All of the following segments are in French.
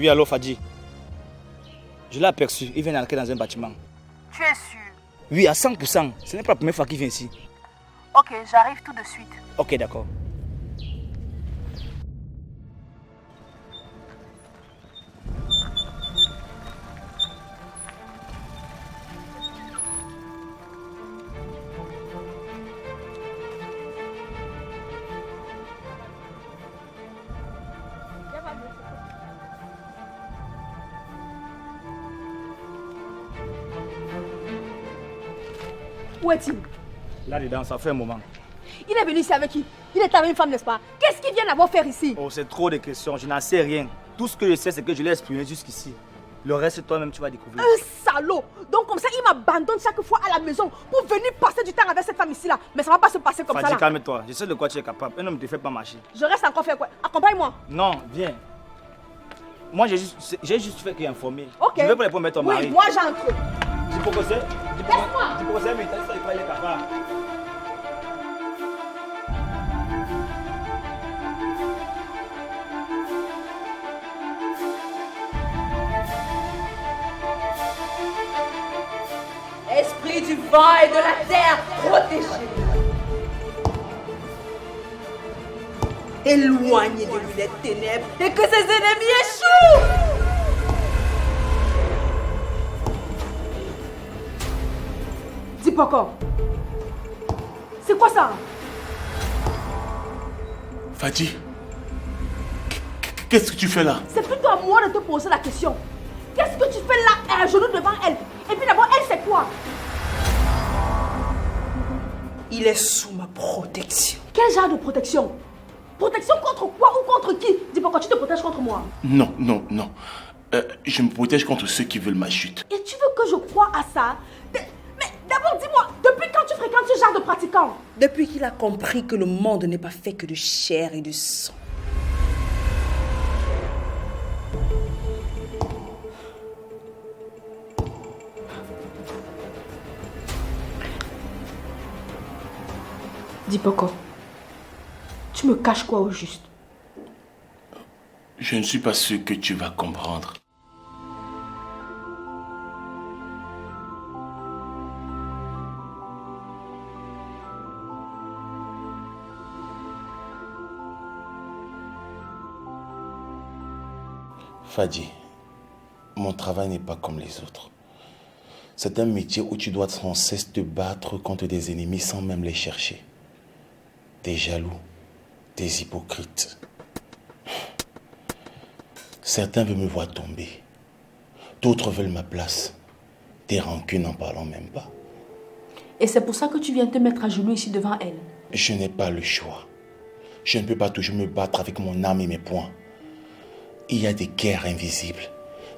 Oui, allô Fadji. Je l'ai aperçu, il vient d'entrer dans un bâtiment. Tu es sûr? Oui, à 100%. Ce n'est pas la première fois qu'il vient ici. Ok, j'arrive tout de suite. Ok, d'accord. Où est-il? Là-dedans, ça fait un moment. Il est venu ici avec qui? Il est avec une femme, n'est-ce pas? Qu'est-ce qu'il vient d'avoir faire ici? Oh, c'est trop de questions, je n'en sais rien. Tout ce que je sais, c'est que je l'ai exprimé jusqu'ici. Le reste, toi-même, tu vas découvrir. Un salaud! Donc comme ça, il m'abandonne chaque fois à la maison pour venir passer du temps avec cette femme ici-là. Mais ça ne va pas se passer comme ça Fadji, là. calme-toi. Je sais de quoi tu es capable. Un homme ne te fait pas marcher. Je reste encore faire quoi? Accompagne-moi. Non, viens. Moi, j'ai juste fait qu'informer. Ok. Je veux pas les promettre ton mari. Oui, moi j'entre. Dis pourquoi c'est. Laisse-moi. Dis pourquoi c'est, mais t'as dit ça, il croyait capable. Esprit du vent et de la terre, protégez. Éloignez de lui les ténèbres et que ses ennemis échouent. Dis pas encore. C'est quoi ça? Fadji, qu'est-ce que tu fais là? C'est plutôt à moi de te poser la question. Qu'est-ce que tu fais là, à genoux devant elle? Et puis d'abord, elle, c'est quoi? Il est sous ma protection. Quel genre de protection? Protection contre quoi ou contre qui? Dis pourquoi tu te protèges contre moi? Non. Je me protège contre ceux qui veulent ma chute. Et tu veux que je croie à ça? Mais d'abord, dis-moi, depuis quand tu fréquentes ce genre de pratiquant? Depuis qu'il a compris que le monde n'est pas fait que de chair et de sang. Dis Poco, tu me caches quoi au juste? Je ne suis pas sûr que tu vas comprendre. Fadji, mon travail n'est pas comme les autres. C'est un métier où tu dois sans cesse te battre contre des ennemis sans même les chercher. Des jaloux, des hypocrites. Certains veulent me voir tomber. D'autres veulent ma place. Des rancunes n'en parlant même pas. Et c'est pour ça que tu viens te mettre à genoux ici devant elle. Je n'ai pas le choix. Je ne peux pas toujours me battre avec mon âme et mes poings. Il y a des guerres invisibles,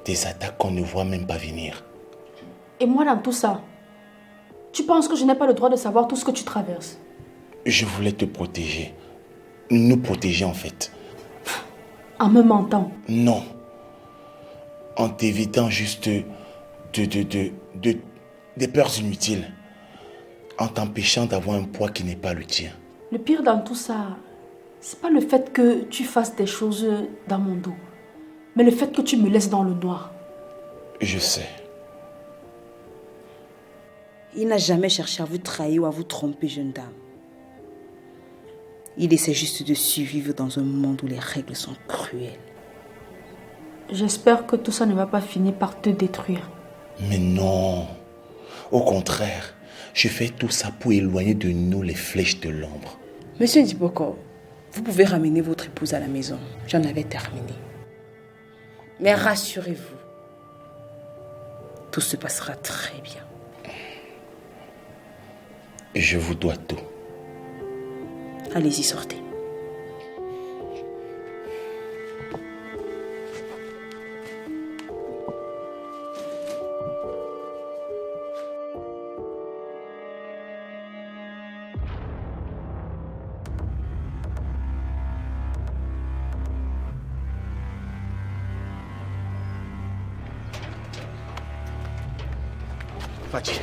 des attaques qu'on ne voit même pas venir. Et moi dans tout ça, tu penses que je n'ai pas le droit de savoir tout ce que tu traverses? Je voulais te protéger. Nous protéger en fait. En me mentant? Non. En t'évitant juste des peurs inutiles. En t'empêchant d'avoir un poids qui n'est pas le tien. Le pire dans tout ça, c'est pas le fait que tu fasses des choses dans mon dos, mais le fait que tu me laisses dans le noir. Je sais. Il n'a jamais cherché à vous trahir ou à vous tromper, jeune dame. Il essaie juste de survivre dans un monde où les règles sont cruelles. J'espère que tout ça ne va pas finir par te détruire. Mais non. Au contraire, je fais tout ça pour éloigner de nous les flèches de l'ombre. Monsieur Diboko, vous pouvez ramener votre épouse à la maison. J'en avais terminé. Mais rassurez-vous, tout se passera très bien. Je vous dois tout. Allez-y, sortez. Fadji.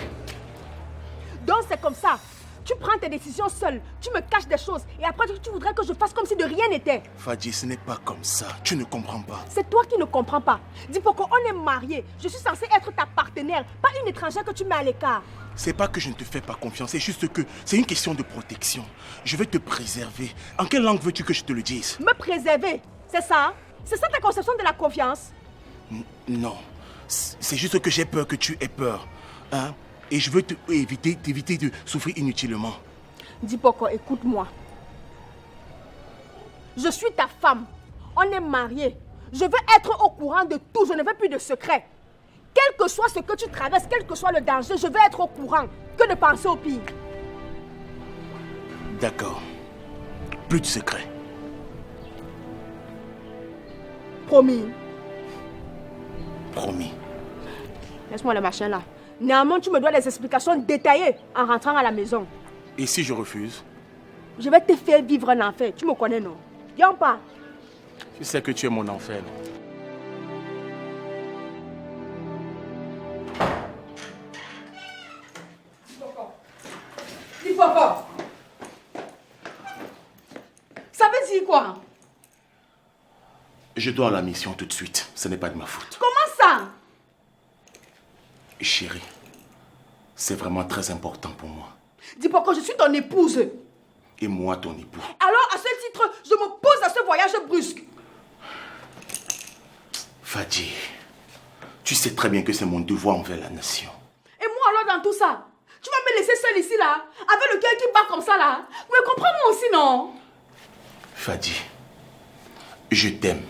Donc c'est comme ça. Tu prends tes décisions seule, tu me caches des choses et après tu voudrais que je fasse comme si de rien n'était. Fadji, ce n'est pas comme ça. Tu ne comprends pas. C'est toi qui ne comprends pas. Dis pourquoi on est mariés. Je suis censée être ta partenaire, pas une étrangère que tu mets à l'écart. C'est pas que je ne te fais pas confiance, c'est juste que c'est une question de protection. Je vais te préserver. En quelle langue veux-tu que je te le dise? Me préserver, c'est ça? C'est ça ta conception de la confiance? Non. C'est juste que j'ai peur que tu aies peur. Hein? Et je veux t'éviter de souffrir inutilement. Dis pourquoi, écoute-moi. Je suis ta femme. On est mariés. Je veux être au courant de tout. Je ne veux plus de secrets. Quel que soit ce que tu traverses, quel que soit le danger, je veux être au courant. Que de penser au pire. D'accord. Plus de secrets. Promis. Promis. Laisse-moi le machin là. Néanmoins, tu me dois des explications détaillées en rentrant à la maison. Et si je refuse? Je vais te faire vivre un enfer. Tu me connais, non? Viens pas. Je sais que tu es mon enfer. Dis papa. Ça veut dire quoi? Je dois à la mission tout de suite. Ce n'est pas de ma faute. Comment ça? Chérie, c'est vraiment très important pour moi. Dis pourquoi je suis ton épouse. Et moi, ton époux. Alors, à ce titre, je m'oppose à ce voyage brusque. Fadji, tu sais très bien que c'est mon devoir envers la nation. Et moi alors dans tout ça? Tu vas me laisser seule ici là? Avec le cœur qui bat comme ça là? Mais comprends-moi aussi, non? Fadji, je t'aime.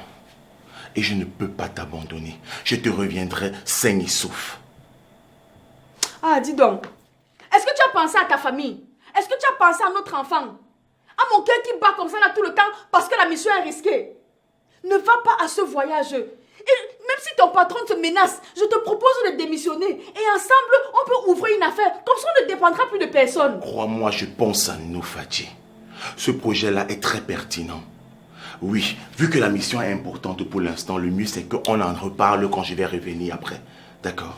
Et je ne peux pas t'abandonner. Je te reviendrai sain et sauf. Ah, dis donc. Est-ce que tu as pensé à ta famille? Est-ce que tu as pensé à notre enfant? À mon cœur qui bat comme ça là tout le temps parce que la mission est risquée. Ne va pas à ce voyage. Et même si ton patron te menace, je te propose de démissionner. Et ensemble, on peut ouvrir une affaire. Comme ça, on ne dépendra plus de personne. Crois-moi, je pense à nous, Fadji. Ce projet-là est très pertinent. Oui, vu que la mission est importante pour l'instant, le mieux c'est qu'on en reparle quand je vais revenir après. D'accord?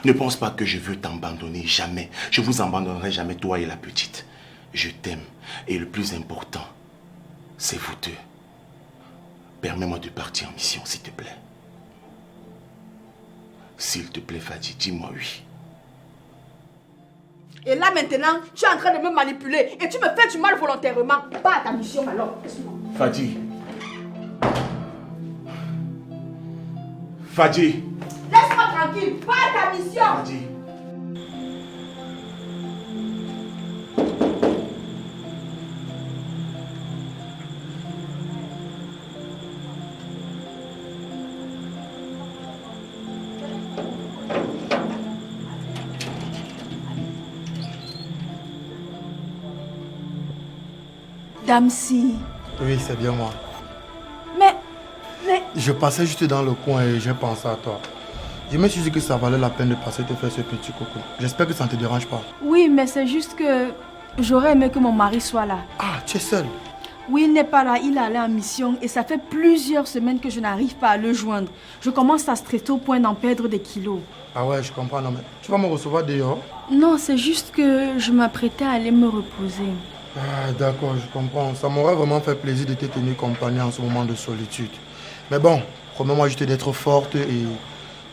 Ne pense pas que je veux t'abandonner, jamais. Je vous abandonnerai jamais, toi et la petite. Je t'aime. Et le plus important, c'est vous deux. Permets-moi de partir en mission, s'il te plaît. S'il te plaît, Fadji, dis-moi oui. Et là maintenant, tu es en train de me manipuler. Et tu me fais du mal volontairement. Pas à ta mission alors. Fadji. Fadji. Laisse-moi tranquille. Pas à ta mission. Fadji. Damsi. Oui, c'est bien moi. Mais... Je passais juste dans le coin et j'ai pensé à toi. Je me suis dit que ça valait la peine de passer te faire ce petit coucou. J'espère que ça ne te dérange pas. Oui, mais c'est juste que j'aurais aimé que mon mari soit là. Ah, tu es seule? Oui, il n'est pas là, il est allé en mission et ça fait plusieurs semaines que je n'arrive pas à le joindre. Je commence à stresser au point d'en perdre des kilos. Ah ouais, je comprends. Non, mais tu vas me recevoir dehors? Non, c'est juste que je m'apprêtais à aller me reposer. Ah, d'accord, je comprends. Ça m'aurait vraiment fait plaisir de te tenir compagnie en ce moment de solitude. Mais bon, promets-moi juste d'être forte et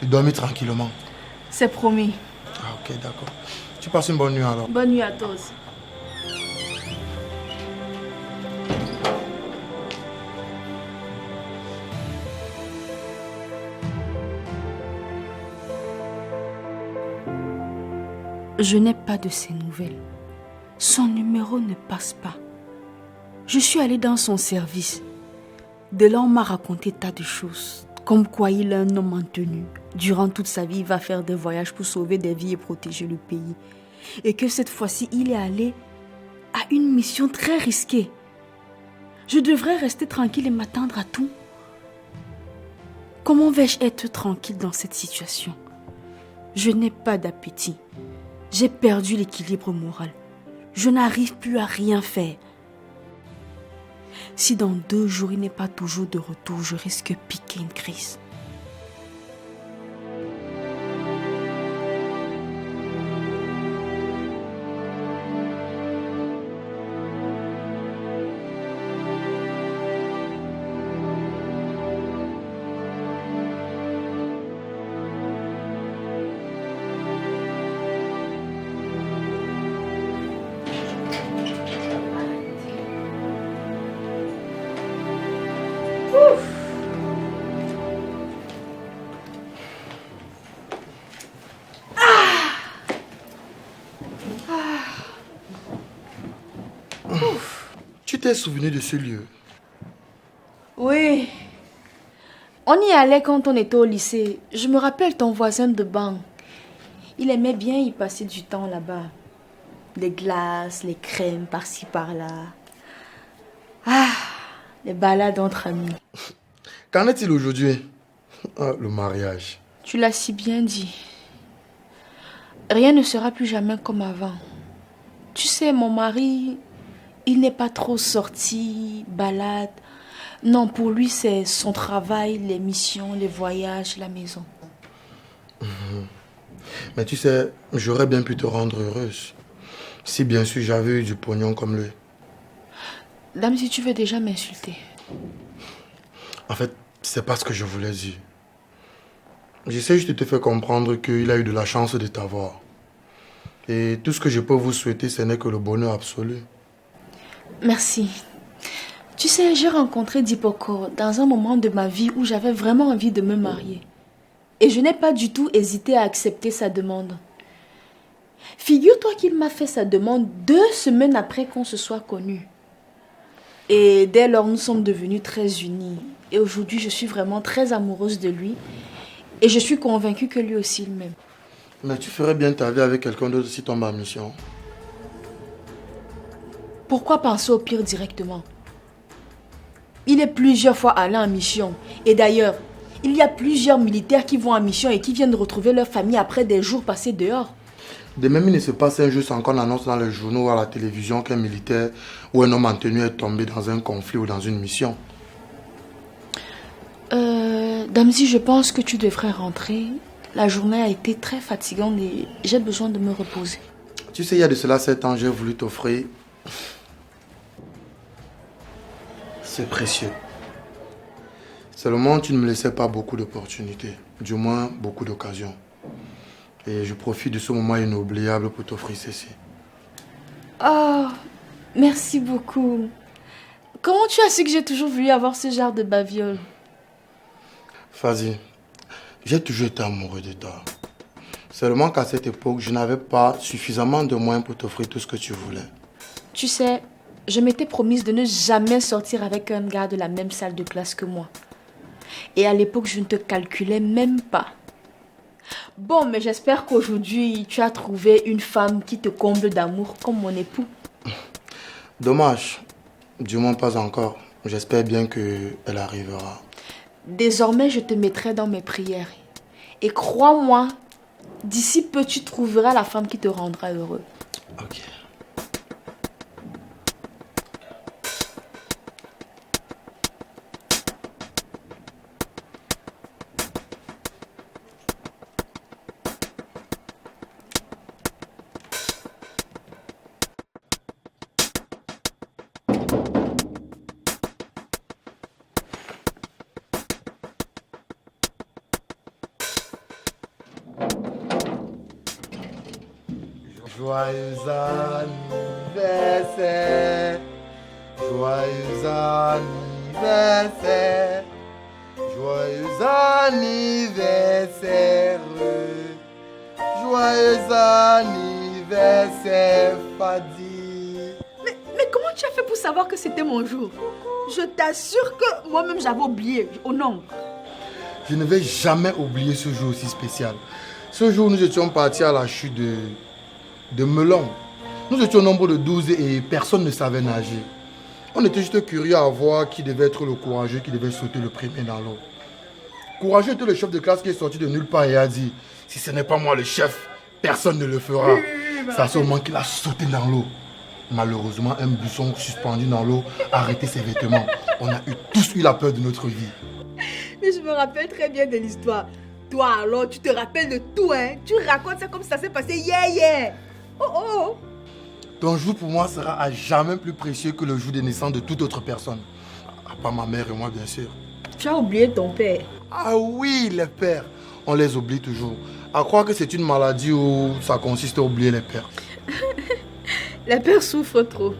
de dormir tranquillement. C'est promis. Ah, ok, d'accord. Tu passes une bonne nuit alors. Bonne nuit à toi aussi. Je n'ai pas de ses nouvelles. Son numéro ne passe pas. Je suis allée dans son service. De là, on m'a raconté tas de choses. Comme quoi il est un homme en tenue. Durant toute sa vie, il va faire des voyages pour sauver des vies et protéger le pays. Et que cette fois-ci, il est allé à une mission très risquée. Je devrais rester tranquille et m'attendre à tout. Comment vais-je être tranquille dans cette situation? Je n'ai pas d'appétit. J'ai perdu l'équilibre moral. Je n'arrive plus à rien faire. Si dans 2 jours il n'est pas toujours de retour, je risque de piquer une crise. t'es souvenu de ce lieu? Oui. On y allait quand on était au lycée. Je me rappelle ton voisin de banc. Il aimait bien y passer du temps là-bas. Les glaces, les crèmes par-ci par-là. Ah, les balades entre amis. Qu'en est-il aujourd'hui? Ah, le mariage. Tu l'as si bien dit. Rien ne sera plus jamais comme avant. Tu sais, mon mari, il n'est pas trop sorti, balade. Non, pour lui, c'est son travail, les missions, les voyages, la maison. Mais tu sais, j'aurais bien pu te rendre heureuse. Si bien sûr j'avais eu du pognon comme lui. Dame, si tu veux déjà m'insulter. En fait, c'est pas ce que je voulais dire. J'essaie juste de te faire comprendre qu'il a eu de la chance de t'avoir. Et tout ce que je peux vous souhaiter, ce n'est que le bonheur absolu. Merci. Tu sais, j'ai rencontré Dipoko dans un moment de ma vie où j'avais vraiment envie de me marier. Et je n'ai pas du tout hésité à accepter sa demande. Figure-toi qu'il m'a fait sa demande 2 semaines après qu'on se soit connus. Et dès lors, nous sommes devenus très unis. Et aujourd'hui, je suis vraiment très amoureuse de lui. Et je suis convaincue que lui aussi il m'aime. Mais tu ferais bien ta vie avec quelqu'un d'autre si tombe en mission. Pourquoi penser au pire directement? Il est plusieurs fois allé en mission. Et d'ailleurs, il y a plusieurs militaires qui vont en mission et qui viennent retrouver leur famille après des jours passés dehors. De même, il ne se passe un jour sans qu'on annonce dans les journaux ou à la télévision qu'un militaire ou un homme en tenue est tombé dans un conflit ou dans une mission. Damsi, je pense que tu devrais rentrer. La journée a été très fatigante et j'ai besoin de me reposer. Tu sais, il y a de cela 7 ans, j'ai voulu t'offrir. C'est précieux. Seulement, tu ne me laissais pas beaucoup d'opportunités. Du moins, beaucoup d'occasions. Et je profite de ce moment inoubliable pour t'offrir ceci. Oh, merci beaucoup. Comment tu as su que j'ai toujours voulu avoir ce genre de baviole? Fazi, j'ai toujours été amoureux de toi. Seulement qu'à cette époque, je n'avais pas suffisamment de moyens pour t'offrir tout ce que tu voulais. Tu sais, je m'étais promise de ne jamais sortir avec un gars de la même salle de classe que moi. Et à l'époque, je ne te calculais même pas. Bon, mais j'espère qu'aujourd'hui, tu as trouvé une femme qui te comble d'amour comme mon époux. Dommage. Du moins pas encore. J'espère bien qu'elle arrivera. Désormais, je te mettrai dans mes prières. Et crois-moi, d'ici peu, tu trouveras la femme qui te rendra heureux. Ok. Joyeux anniversaire, joyeux anniversaire, joyeux anniversaire, joyeux anniversaire, Fadi. Mais comment tu as fait pour savoir que c'était mon jour? Je t'assure que moi-même j'avais oublié. Oh non. Je ne vais jamais oublier ce jour aussi spécial. Ce jour, nous étions partis à la chute de Melon. Nous étions au nombre de 12 et personne ne savait nager. On était juste curieux à voir qui devait être le courageux qui devait sauter le premier dans l'eau. Courageux était le chef de classe qui est sorti de nulle part et a dit « Si ce n'est pas moi le chef, personne ne le fera. » C'est à ce moment qu'il a sauté dans l'eau. Malheureusement, un buisson suspendu dans l'eau a arrêté ses vêtements. On a tous eu la peur de notre vie. Mais je me rappelle très bien de l'histoire. Toi alors, tu te rappelles de tout, hein? Tu racontes ça comme ça s'est passé hier. Oh oh. Ton jour pour moi sera à jamais plus précieux que le jour de naissance de toute autre personne. À part ma mère et moi, bien sûr. Tu as oublié ton père. Ah oui, les pères. On les oublie toujours. À croire que c'est une maladie où ça consiste à oublier les pères. Les pères souffrent trop.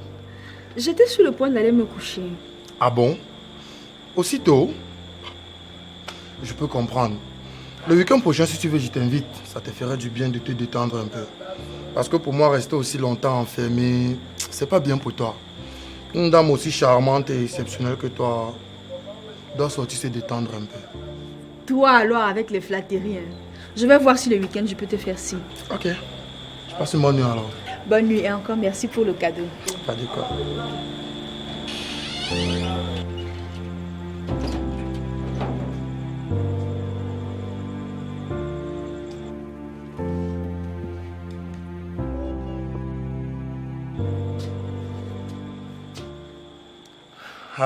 J'étais sur le point d'aller me coucher. Ah bon? Aussitôt? Je peux comprendre. Le week-end prochain, si tu veux, je t'invite. Ça te ferait du bien de te détendre un peu. Parce que pour moi, rester aussi longtemps enfermé, c'est pas bien pour toi. Une dame aussi charmante et exceptionnelle que toi doit sortir se détendre un peu. Toi alors avec les flatteries. Hein. Je vais voir si le week-end je peux te faire signe. Ok. Je passe une bonne nuit alors. Bonne nuit et encore merci pour le cadeau. Pas de quoi.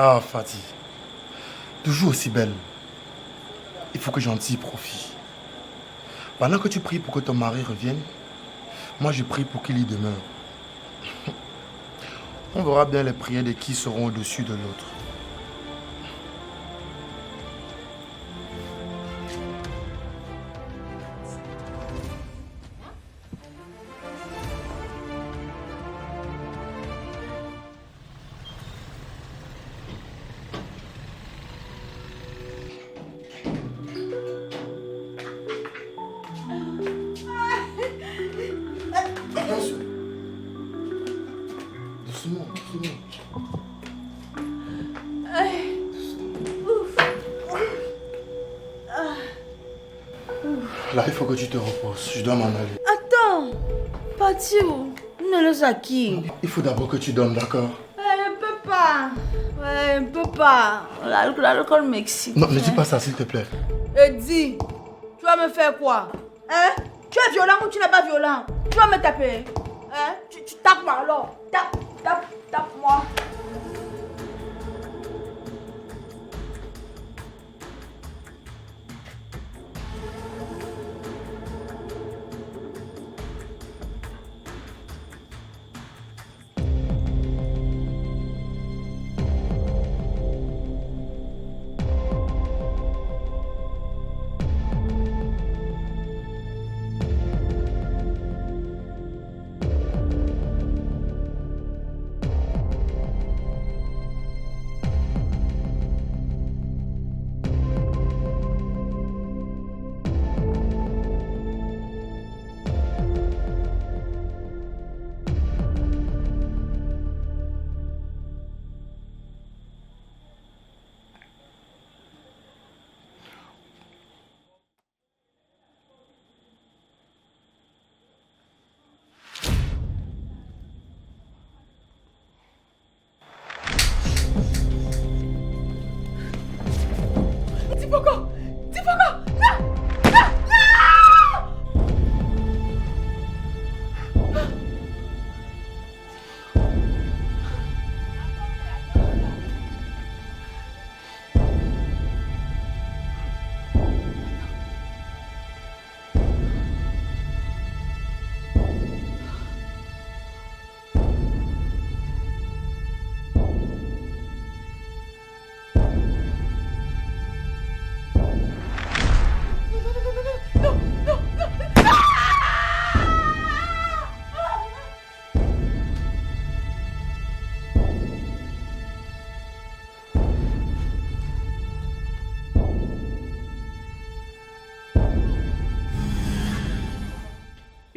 Ah, Fatih. Toujours aussi belle. Il faut que j'en tire profit. Pendant que tu pries pour que ton mari revienne, moi je prie pour qu'il y demeure. On verra bien les prières de qui seront au-dessus de l'autre. Là, il faut que tu te reposes. Je dois m'en aller. Attends, partir où? Ne laisse à qui? Il faut d'abord que tu dormes, d'accord? Je ne peux pas. Ouais, je ne peux pas. L'alcool m'excite. Non, ne dis pas ça, s'il te plaît. Et dis, tu vas me faire quoi? Hein? Tu es violent ou tu n'es pas violent? Tu vas me taper? Hein? Tu tapes moi alors. Tape-moi.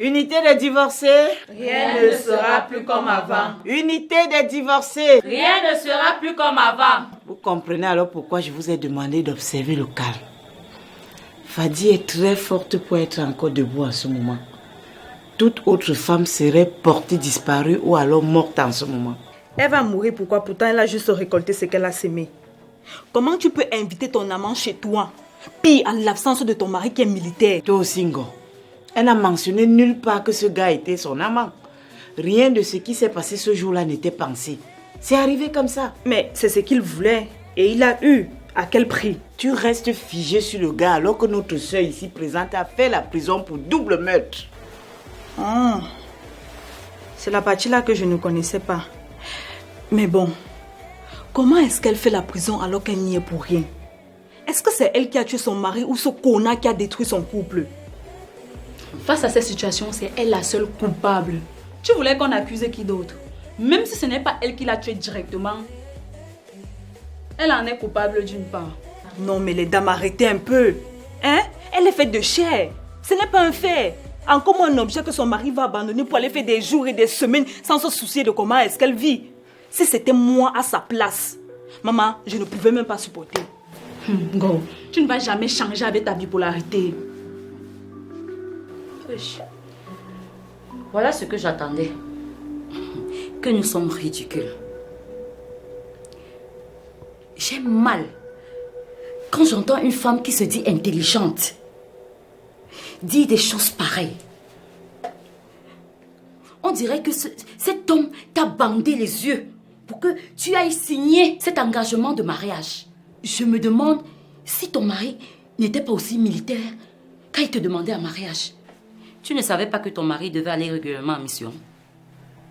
Unité des divorcés, Rien ne sera plus comme avant. unité des divorcés. Rien ne sera plus comme avant. Vous comprenez alors pourquoi je vous ai demandé d'observer le calme. Fadi est très forte pour être encore debout en ce moment. Toute autre femme serait portée disparue ou alors morte en ce moment. Elle va mourir pourquoi? Pourtant elle a juste récolté ce qu'elle a semé. Comment tu peux inviter ton amant chez toi? Pire, en l'absence de ton mari qui est militaire. Toi aussi, Ngo. Elle n'a mentionné nulle part que ce gars était son amant. Rien de ce qui s'est passé ce jour-là n'était pensé. C'est arrivé comme ça. Mais c'est ce qu'il voulait. Et il a eu. À quel prix? Tu restes figé sur le gars alors que notre soeur ici présente a fait la prison pour double meurtre. Ah, c'est la partie là que je ne connaissais pas. Mais bon, comment est-ce qu'elle fait la prison alors qu'elle n'y est pour rien? Est-ce que c'est elle qui a tué son mari ou ce connard qui a détruit son couple? Face à cette situation, c'est elle la seule coupable. Tu voulais qu'on accuse qui d'autre? Même si ce n'est pas elle qui l'a tué directement, elle en est coupable d'une part. Non mais les dames, arrêtez un peu. Hein? Elle est faite de chair. Ce n'est pas un fait. Encore moins un objet que son mari va abandonner pour aller faire des jours et des semaines sans se soucier de comment est-ce qu'elle vit. Si c'était moi à sa place, maman, je ne pouvais même pas supporter. Go, tu ne vas jamais changer avec ta bipolarité. Wesh. Voilà ce que j'attendais. Que nous sommes ridicules. J'ai mal quand j'entends une femme qui se dit intelligente dire des choses pareilles. On dirait que cet homme t'a bandé les yeux pour que tu ailles signer cet engagement de mariage. Je me demande si ton mari n'était pas aussi militaire quand il te demandait un mariage. Tu ne savais pas que ton mari devait aller régulièrement en mission.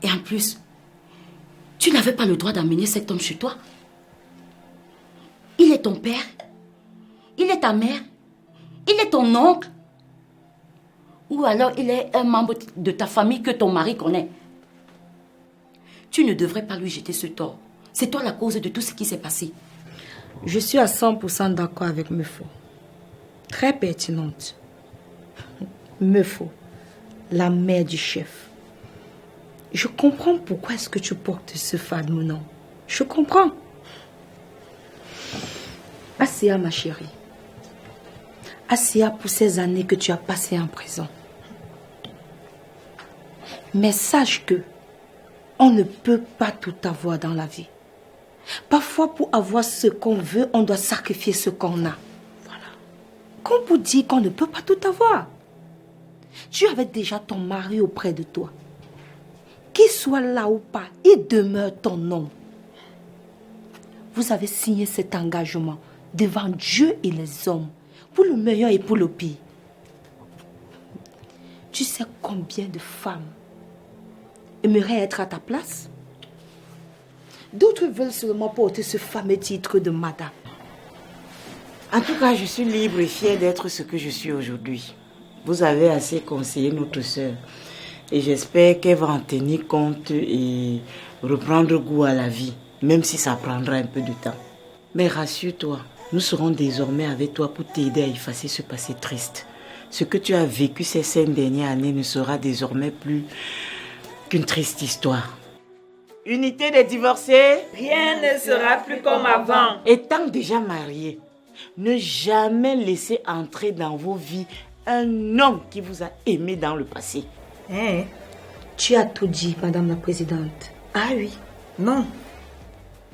Et en plus, tu n'avais pas le droit d'amener cet homme chez toi. Il est ton père, il est ta mère, il est ton oncle. Ou alors il est un membre de ta famille que ton mari connaît. Tu ne devrais pas lui jeter ce tort. C'est toi la cause de tout ce qui s'est passé. Je suis à 100% d'accord avec Mefo. Très pertinente. Mefo, la mère du chef. Je comprends pourquoi est-ce que tu portes ce fameux nom. Je comprends. Assia, ma chérie. Assia, pour ces années que tu as passées en prison. Mais sache que on ne peut pas tout avoir dans la vie. Parfois, pour avoir ce qu'on veut, on doit sacrifier ce qu'on a. Voilà. Comme pour dire qu'on ne peut pas tout avoir. Tu avais déjà ton mari auprès de toi. Qu'il soit là ou pas, il demeure ton homme. Vous avez signé cet engagement devant Dieu et les hommes, pour le meilleur et pour le pire. Tu sais combien de femmes aimeraient être à ta place? D'autres veulent seulement porter ce fameux titre de madame. En tout cas, je suis libre et fière d'être ce que je suis aujourd'hui. Vous avez assez conseillé notre sœur. Et j'espère qu'elle va en tenir compte et reprendre goût à la vie, même si ça prendra un peu de temps. Mais rassure-toi, nous serons désormais avec toi pour t'aider à effacer ce passé triste. Ce que tu as vécu ces 5 dernières années ne sera désormais plus qu'une triste histoire. Unité des divorcés. Rien ne sera plus comme avant. Étant déjà mariés, ne jamais laisser entrer dans vos vies un homme qui vous a aimé dans le passé. Tu as tout dit, Madame la Présidente. Ah oui. Non.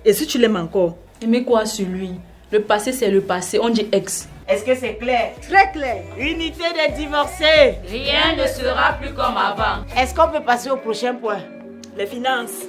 Et si tu l'aimes encore? Aimer quoi sur lui? Le passé, c'est le passé. On dit ex. Est-ce que c'est clair? Très clair. Unité des divorcés. Rien ne sera plus comme avant. Est-ce qu'on peut passer au prochain point? Les finances.